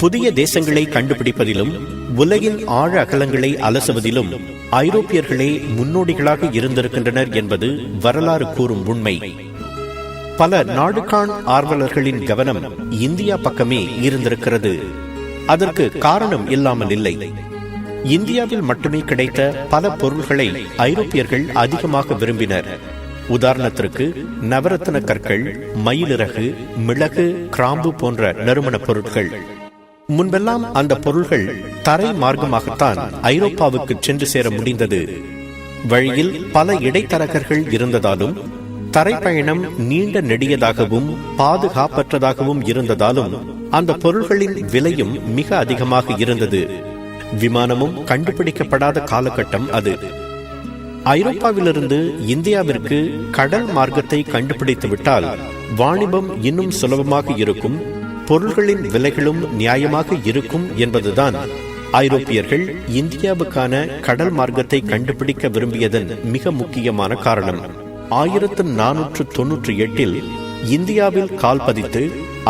புதிய தேசங்களை கண்டுபிடிப்பதிலும் உலகின் ஆழ அகலங்களை அலசுவதிலும் ஐரோப்பியர்களே முன்னோடிகளாக இருந்திருக்கின்றனர் என்பது வரலாறு கூறும் உண்மை. பல நாடுகாண் ஆர்வலர்களின் கவனம் இந்தியா பக்கமே இருந்திருக்கிறது. அதற்கு காரணம் இல்லாமல் இல்லை. இந்தியாவில் மட்டுமே கிடைத்த பல பொருள்களை ஐரோப்பியர்கள் அதிகமாக விரும்பினர். உதாரணத்திற்கு நவரத்ன கற்கள், மயிலிறகு, மிளகு, கிராம்பு போன்ற நறுமணப் பொருட்கள். முன்பெல்லாம் அந்த பொருள்கள் தரை மார்க்கமாகத்தான் ஐரோப்பாவுக்கு சென்று சேர முடிந்தது. வழியில் பல இடைத்தரகர்கள் இருந்ததாலும், தரைப்பயணம் நீண்ட நெடியதாகவும் பாதுகாப்பற்றதாகவும் இருந்ததாலும் அந்த பொருள்களின் விலையும் மிக அதிகமாக இருந்தது. விமானமும் கண்டுபிடிக்கப்படாத காலகட்டம் அது. ஐரோப்பாவிலிருந்து இந்தியாவிற்கு கடல் மார்க்கத்தை கண்டுபிடித்துவிட்டால் வாணிபம் இன்னும் சுலபமாக இருக்கும், பொருள்களின் விலைகளும் நியாயமாக இருக்கும் என்பதுதான் ஐரோப்பியர்கள் இந்தியாவுக்கான கடல் மார்க்கத்தை கண்டுபிடிக்க விரும்பியதன் மிக முக்கியமான காரணம். 1498 இந்தியாவில் கால் பதித்து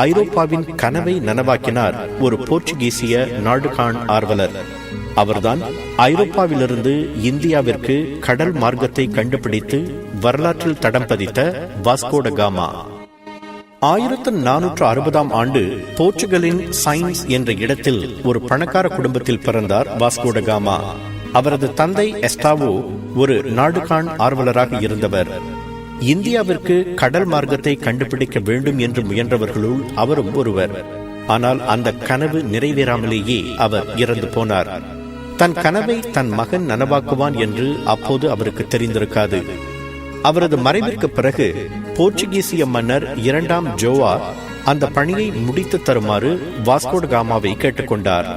ஐரோப்பாவின் கனவை நனவாக்கினார் ஒரு போர்ச்சுகீசிய நாடுகாண் ஆர்வலர். அவர்தான் ஐரோப்பாவிலிருந்து இந்தியாவிற்கு கடல் மார்க்கத்தை கண்டுபிடித்து வரலாற்றில் தடம் பதித்த வாஸ்கோ ட காமா. 1460ஆம் ஆண்டு போர்ச்சுகலின் சைன்ஸ் என்ற இடத்தில் ஒரு பணக்கார குடும்பத்தில் பிறந்தார் வாஸ்கோ ட காமா. அவரது தந்தை எஸ்டாவோ ஒரு நாடுகாண் ஆர்வலராக இருந்தவர். இந்தியாவிற்கு கடல் மார்க்கத்தை கண்டுபிடிக்க வேண்டும் என்று முயன்றவர்களுள் அவரும் ஒருவர். ஆனால் அந்த கனவு நிறைவேறாமலேயே அவர் இறந்து போனார். தன் கனவை தன் மகன் நனவாக்குவான் என்று அப்போது அவருக்கு தெரிந்திருக்காது. அவரது மறைவிற்கு பிறகு போர்ச்சுகீசிய மன்னர் 2ஆம் ஜோவா அந்த பணியை முடித்து தருமாறு வாஸ்கோ ட காமாவை கேட்டுக்கொண்டார்.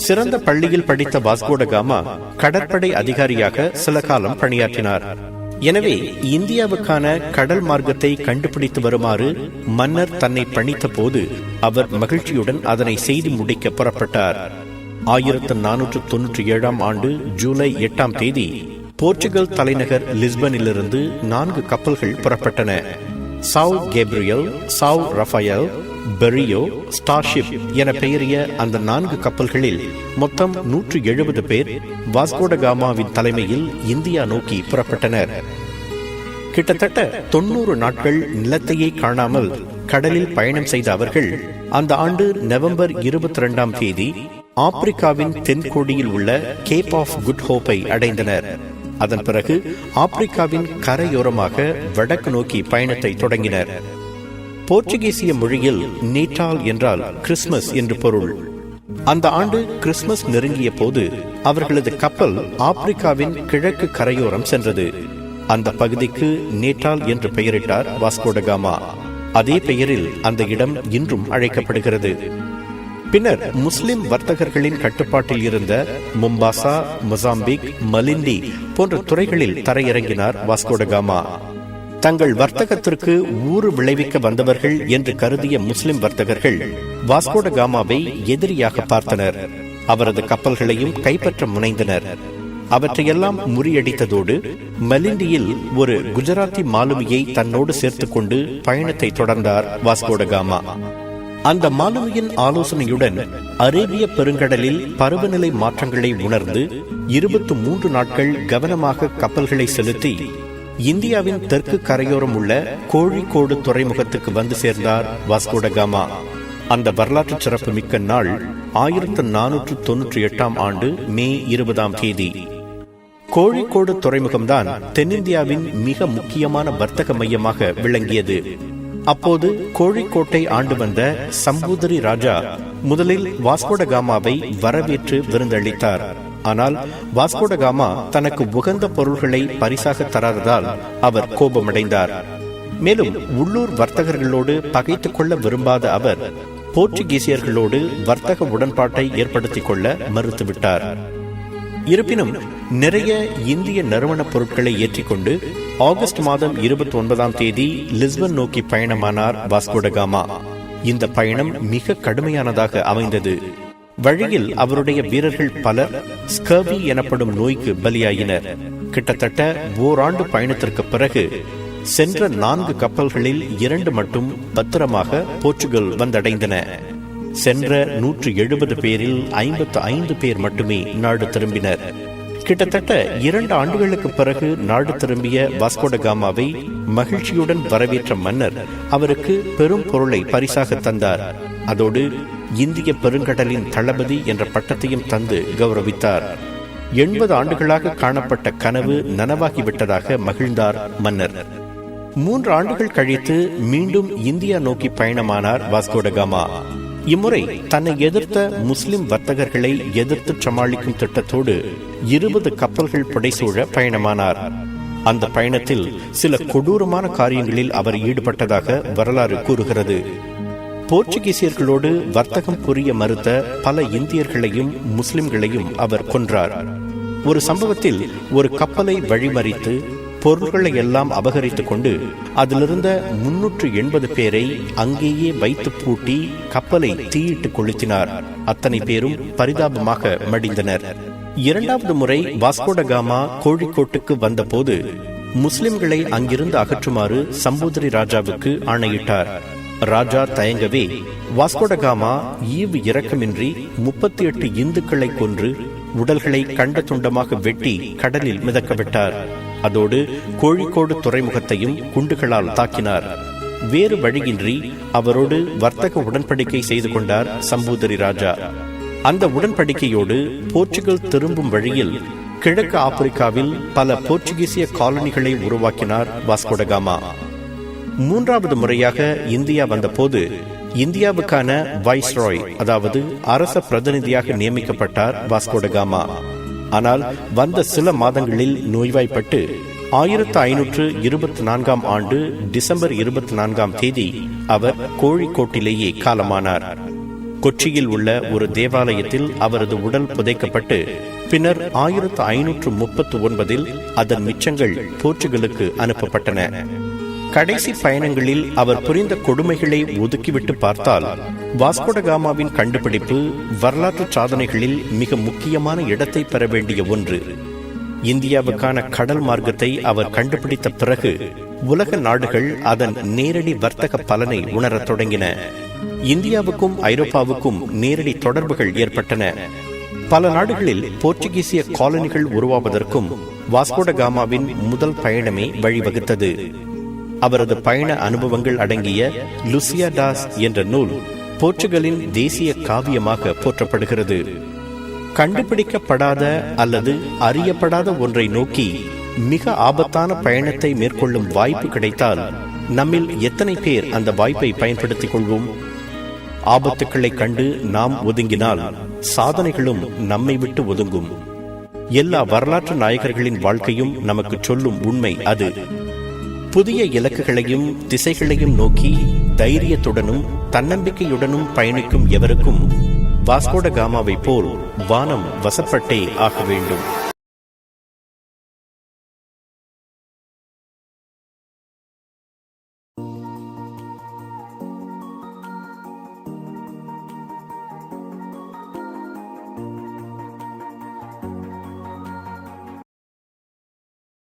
சிறந்த பள்ளியில் படித்த வாஸ்கோ ட காமா கடற்படை அதிகாரியாக சில காலம் பணியாற்றினார். எனவே இந்தியாவுக்கான கடல் மார்க்கத்தை கண்டுபிடித்து வருமாறு மன்னர் தன்னை பணித்த போது அவர் மகிழ்ச்சியுடன் அதனை செய்து முடிக்க புறப்பட்டார். 1497ஆம் ஆண்டு ஜூலை 8ஆம் தேதி போர்ச்சுகல் தலைநகர் லிஸ்பனிலிருந்து 4 கப்பல்கள் புறப்பட்டன. São Gabriel, São Rafael, Berrio, starship என பெயரிய அந்த 4 கப்பல்களில் மொத்தம் 170 பேர் வாஸ்கோ ட காமாவின் தலைமையில் இந்தியா நோக்கி புறப்பட்டனர். கிட்டத்தட்ட 90 நாட்கள் நிலத்தையே காணாமல் கடலில் பயணம் செய்த அவர்கள் அந்த ஆண்டு நவம்பர் 22ஆம் தேதி ஆப்பிரிக்காவின் தென்கோடியில் உள்ள கேப் ஆஃப் குட் ஹோப்பை அடைந்தனர். அதன் பிறகு ஆப்பிரிக்காவின் கரையோரமாக வடக்கு நோக்கி பயணத்தை தொடங்கினர். போர்ச்சுகீசிய மொழியில் நேட்டால் என்றால் கிறிஸ்துமஸ் என்று பொருள். அந்த ஆண்டு கிறிஸ்துமஸ் நெருங்கிய போது அவர்களது கப்பல் ஆப்பிரிக்காவின் கிழக்கு கரையோரம் சென்றது. அந்த பகுதிக்கு நேட்டால் என்று பெயரிட்டார் வாஸ்கோ ட காமா. அதே பெயரில் அந்த இடம் இன்றும் அழைக்கப்படுகிறது. பின்னர் முஸ்லிம் வர்த்தகர்களின் கட்டுப்பாட்டில் இருந்த மும்பாசா, மொசாம்பிக், மலிண்டி போன்ற துறைகளில் தரையிறங்கினார் வாஸ்கோ ட காமா. தங்கள் வர்த்தகத்திற்கு ஊறு விளைவிக்க வந்தவர்கள் என்று கருதிய முஸ்லிம் வர்த்தகர்கள் வாஸ்கோ ட காமாவை எதிரியாக பார்த்தனர். அவரது கப்பல்களையும் கைப்பற்ற முனைந்தனர். அவற்றையெல்லாம் முறியடித்ததோடு மலிண்டியில் ஒரு குஜராத்தி மாலுமியை தன்னோடு சேர்த்துக் கொண்டு பயணத்தை தொடர்ந்தார் வாஸ்கோ ட காமா. அந்த மாலுமியின் ஆலோசனையுடன் அரேபிய பெருங்கடலில் பருவநிலை மாற்றங்களை உணர்ந்து 23 நாட்கள் கவனமாக கப்பல்களை செலுத்தி இந்தியாவின் தெற்கு கரையோரம் உள்ள கோழிக்கோடு துறைமுகத்துக்கு வந்து சேர்ந்தார் வாஸ்கோ ட காமா. அந்த வரலாற்று சிறப்பு மிக்க நாள் 1498ஆம் ஆண்டு மே 20ஆம் தேதி. கோழிக்கோடு துறைமுகம்தான் தென்னிந்தியாவின் மிக முக்கியமான வர்த்தக மையமாக விளங்கியது. அப்போது கோழிக்கோட்டை ஆண்டு வந்த சம்பூதரி ராஜா முதலில் வாஸ்கோ ட காமாவை வரவேற்று விருந்தளித்தார். ஆனால் வாஸ்கோ ட காமா தனக்கு உகந்த பொருள்களை பரிசாக தராததால் அவர் கோபமடைந்தார். மேலும் உள்ளூர் வர்த்தகர்களோடு பகைத்துக் கொள்ள விரும்பாத அவர் போர்ச்சுகீசியர்களோடு வர்த்தக உடன்பாட்டை ஏற்படுத்திக் கொள்ள மறுத்துவிட்டார். இருப்பினும் நிறைய இந்திய நறுமணப் பொருட்களை ஏற்றிக்கொண்டு ஆகஸ்ட் மாதம் 29ஆம் தேதி லிஸ்பன் நோக்கி பயணமானார் வாஸ்கோ ட காமா. இந்த பயணம் மிக கடுமையானதாக அமைந்தது. வழியில் அவருடைய வீரர்கள் பலர் ஸ்கர்வி எனப்படும் நோய்க்கு பலியாயினர். கிட்டத்தட்ட ஓராண்டு பயணத்திற்கு பிறகு சென்ற 4 கப்பல்களில் 2 மட்டும் பத்திரமாக போர்ச்சுகல் வந்தடைந்தன. சென்ற 170 பேரில் 55 பேர் மட்டுமே நாடு திரும்பினர். கிட்டத்தட்ட 2 ஆண்டுகளுக்கு பிறகு நாடு திரும்பிய வாஸ்கோடகாமாவை மகிழ்ச்சியுடன் வரவேற்ற மன்னர் அவருக்கு பெரும் பொருளை பரிசாக தந்தார். அதோடு இந்திய பெருங்கடலின் தளபதி என்ற பட்டத்தையும் தந்து கௌரவித்தார். 80 ஆண்டுகளாக காணப்பட்ட கனவு நனவாகிவிட்டதாக மகிழ்ந்தார் மன்னர். 3 ஆண்டுகள் கழித்து மீண்டும் இந்தியா நோக்கி பயணமானார் வாஸ்கோடகாமா. இம்முறை தன்னை எதிர்த்த முஸ்லிம் வர்த்தகர்களை எதிர்த்து சமாளிக்கும் திட்டத்தோடு 20 கப்பல்கள் புடைசூழ பயணமானார். அந்த பயணத்தில் சில கொடூரமான காரியங்களில் அவர் ஈடுபட்டதாக வரலாறு கூறுகிறது. போர்ச்சுகீசியர்களோடு வர்த்தகம் புரிய மறுத்த பல இந்தியர்களையும் முஸ்லிம்களையும் அவர் கொன்றார். ஒரு சம்பவத்தில் ஒரு கப்பலை வழிமறித்து பொருள்களை எல்லாம் அபகரித்துக் கொண்டு அதிலிருந்த 380 பேரை அங்கேயே வைத்து பூட்டி கப்பலை தீயிட்டு கொளுத்தினார். அத்தனை பேரும் பரிதாபமாக மடிந்தனர். 2வது முறை வாஸ்கோடகாமா கோழிக்கோட்டுக்கு வந்தபோது முஸ்லிம்களை அங்கிருந்து அகற்றுமாறு சம்பூதிரி ராஜாவுக்கு ஆணையிட்டார். ராஜா தயங்கவே வாஸ்கோடகாமா ஈவு இரக்கமின்றி 38 இந்துக்களை கொன்று உடல்களை கண்ட துண்டமாக வெட்டி கடலில் மிதக்கவிட்டார். அதோடு கோழிக்கோடு துறைமுகத்தையும் குண்டுகளால் தாக்கினார். வேறு வழியின்றி அவரோடு வர்த்தக உடன்படிக்கை செய்து கொண்டார் சம்பூதிரி ராஜா. அந்த உடன்படிக்கையோடு போர்ச்சுகல் திரும்பும் வழியில் கிழக்கு ஆப்பிரிக்காவில் பல போர்ச்சுகீசிய காலனிகளை உருவாக்கினார் வாஸ்கோடகாமா. 3வது முறையாக இந்தியா வந்தபோது இந்தியாவுக்கான வைஸ்ராய், அதாவது அரச பிரதிநிதியாக நியமிக்கப்பட்டார் வாஸ்கோடகாமா. ஆனால் வந்த சில மாதங்களில் நோய்வாய்ப்பட்டு 1524 ஆண்டு டிசம்பர் 24 தேதி அவர் கோழிக்கோட்டிலேயே காலமானார். கொச்சியில் உள்ள ஒரு தேவாலயத்தில் அவரது உடல் புதைக்கப்பட்டு பின்னர் 1539 அதன் மிச்சங்கள் போர்ச்சுகலுக்கு அனுப்பப்பட்டன. கடைசி பயணங்களில் அவர் புரிந்த கொடுமைகளை ஒதுக்கிவிட்டு பார்த்தால் வாஸ்கோடகாமாவின் கண்டுபிடிப்பு வரலாற்று சாதனைகளில் மிக முக்கியமான இடத்தை பெற வேண்டிய ஒன்று. இந்தியாவுக்கான கடல் மார்க்கத்தை அவர் கண்டுபிடித்த பிறகு உலக நாடுகள் அதன் நேரடி வர்த்தக பலனை உணரத் தொடங்கின. இந்தியாவுக்கும் ஐரோப்பாவுக்கும் நேரடி தொடர்புகள் ஏற்பட்டன. பல நாடுகளில் போர்ச்சுகீசிய காலனிகள் உருவாவதற்கும் வாஸ்கோடகாமாவின் முதல் பயணமே வழிவகுத்தது. அவரது பயண அனுபவங்கள் அடங்கிய லுசியா டாஸ் என்ற நூல் போர்ச்சுகலின் தேசிய காவியமாக போற்றப்படுகிறது. கண்டுபிடிக்கப்படாத அல்லது அறியப்படாத ஒன்றை நோக்கி மிக ஆபத்தான பயணத்தை மேற்கொள்ளும் வாய்ப்பு கிடைத்தால் நம்மில் எத்தனை பேர் அந்த வாய்ப்பை பயன்படுத்திக் கொள்வோம்? ஆபத்துக்களை கண்டு நாம் ஒதுங்கினால் சாதனைகளும் நம்மை விட்டு ஒதுங்கும். எல்லா வரலாற்று நாயகர்களின் வாழ்க்கையும் நமக்கு சொல்லும் உண்மை அது. புதிய இலக்குகளையும் திசைகளையும் நோக்கி தைரியத்துடனும் தன்னம்பிக்கையுடனும் பயணிக்கும் எவருக்கும் வாஸ்கோடகாமாவை போல் வானம் வசப்பட்டே ஆக வேண்டும்.